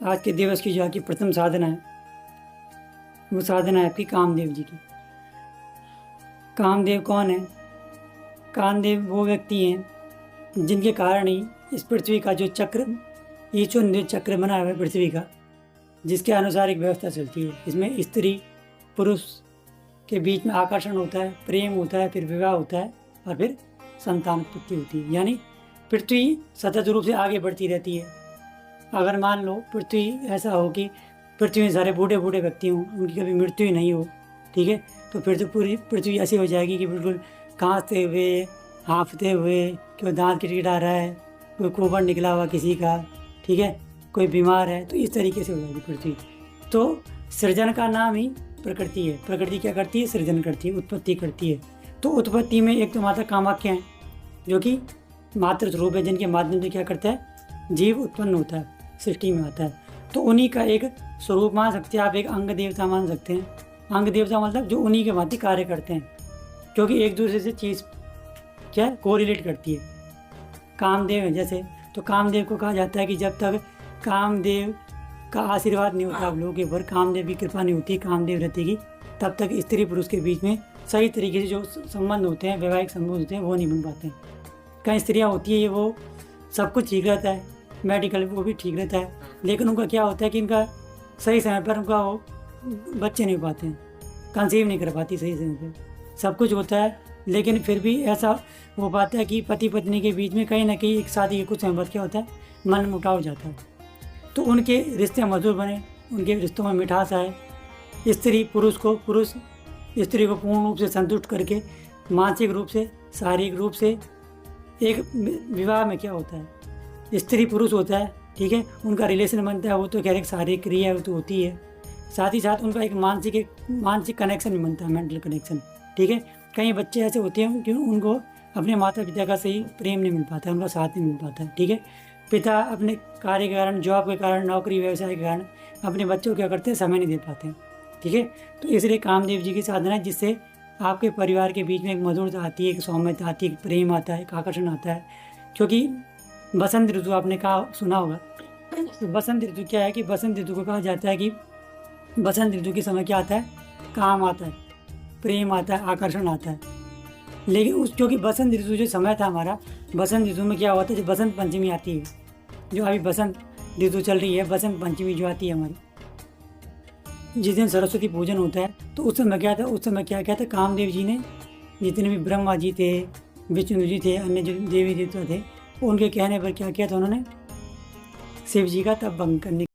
आज के दिवस की जो आपकी प्रथम साधना है, वो साधना है आपकी कामदेव जी की। कामदेव कौन है? कामदेव वो व्यक्ति हैं जिनके कारण ही इस पृथ्वी का जो चक्र, ईश्वर ने चक्र बनाया हुआ है पृथ्वी का, जिसके अनुसार एक व्यवस्था चलती है। इसमें स्त्री पुरुष के बीच में आकर्षण होता है, प्रेम होता है, फिर विवाह होता है और फिर संतान उत्पत्ति होती है। यानी पृथ्वी सतत रूप से आगे बढ़ती रहती है। अगर मान लो पृथ्वी ऐसा हो कि पृथ्वी में सारे बूढ़े बूढ़े व्यक्ति हों, उनकी कभी मृत्यु ही नहीं हो, ठीक है, तो फिर तो पूरी पृथ्वी ऐसी हो जाएगी कि बिल्कुल कांपते हुए, हाँफते हुए, कोई दांत किटकिटा रहा है, कोई कोबड़ निकला हुआ किसी का, ठीक है, कोई बीमार है, तो इस तरीके से हो जाएगी पृथ्वी। तो सृजन का नाम ही प्रकृति है। प्रकृति क्या करती है? सृजन करती है, उत्पत्ति करती है। तो उत्पत्ति में एक तो माता कामाख्या है, जो कि मातृ स्वरूप है, जिनके माध्यम से क्या करता है? जीव उत्पन्न होता है, सृष्टि में आता है। तो उन्हीं का एक स्वरूप मान सकते हैं आप, एक अंग देवता मान सकते हैं। अंग देवता मतलब जो उन्हीं के भांति कार्य करते हैं, क्योंकि एक दूसरे से चीज़ क्या कोरिलेट करती है। कामदेव है जैसे, तो कामदेव को कहा जाता है कि जब तक कामदेव का आशीर्वाद नहीं होता आप लोगों के ऊपर, कामदेव की कृपा नहीं होती, कामदेव रहती की, तब तक स्त्री पुरुष के बीच में सही तरीके से जो संबंध होते हैं, वैवाहिक संबंध होते हैं, वो नहीं बन पाते हैं। कई स्त्रियाँ होती है वो सब कुछ ठीक रहता है, मेडिकल वो भी ठीक रहता है, लेकिन उनका क्या होता है कि इनका सही समय पर उनका वो बच्चे नहीं पाते हैं, कंसीव नहीं कर पाती सही समय पर। सब कुछ होता है, लेकिन फिर भी ऐसा हो पाता है कि पति पत्नी के बीच में कहीं ना कहीं एक शादी के कुछ समय बाद क्या होता है? मन मुटाव हो जाता है। तो उनके रिश्ते मधुर बने, उनके रिश्तों में मिठास आए, पुरुष स्त्री को पूर्ण रूप से संतुष्ट करके मानसिक रूप से, शारीरिक रूप से, एक विवाह में क्या होता है? स्त्री पुरुष होता है, ठीक है, उनका रिलेशन बनता है, वो तो खैर एक शारीरिक क्रिया वो तो होती है, साथ ही साथ उनका एक मानसिक कनेक्शन भी बनता है, मेंटल कनेक्शन, ठीक है। कई बच्चे ऐसे होते हैं कि उनको अपने माता पिता का सही प्रेम नहीं मिल पाता है, उनका साथ नहीं मिल पाता है, ठीक है। पिता अपने कार्य के कारण, जॉब के कारण, नौकरी व्यवसाय के कारण अपने बच्चों को क्या करते हैं? समय नहीं दे पाते हैं, ठीक है। तो इसलिए कामदेव जी की साधना है, जिससे आपके परिवार के बीच में एक मधुरता आती है, एक सौम्यता आती है, एक प्रेम आता है, एक आकर्षण आता है। क्योंकि बसंत ऋतु आपने कहा सुना होगा, तो बसंत ऋतु क्या है कि बसंत ऋतु को कहा जाता है कि बसंत ऋतु के समय क्या आता है? काम आता है, प्रेम आता है, आकर्षण आता है। लेकिन क्योंकि बसंत ऋतु जो समय था हमारा, बसंत ऋतु में क्या होता है? जब बसंत पंचमी आती है, जो अभी बसंत ऋतु चल रही है, बसंत पंचमी जो आती है हमारी, जिस दिन सरस्वती पूजन होता है, तो उस समय क्या था? उस समय क्या था? कामदेव जी ने जितने भी ब्रह्मा जी थे, विष्णु जी थे, अन्य जो देवी देवता थे, उनके कहने पर क्या किया था? उन्होंने शिव जी का तप भंग करने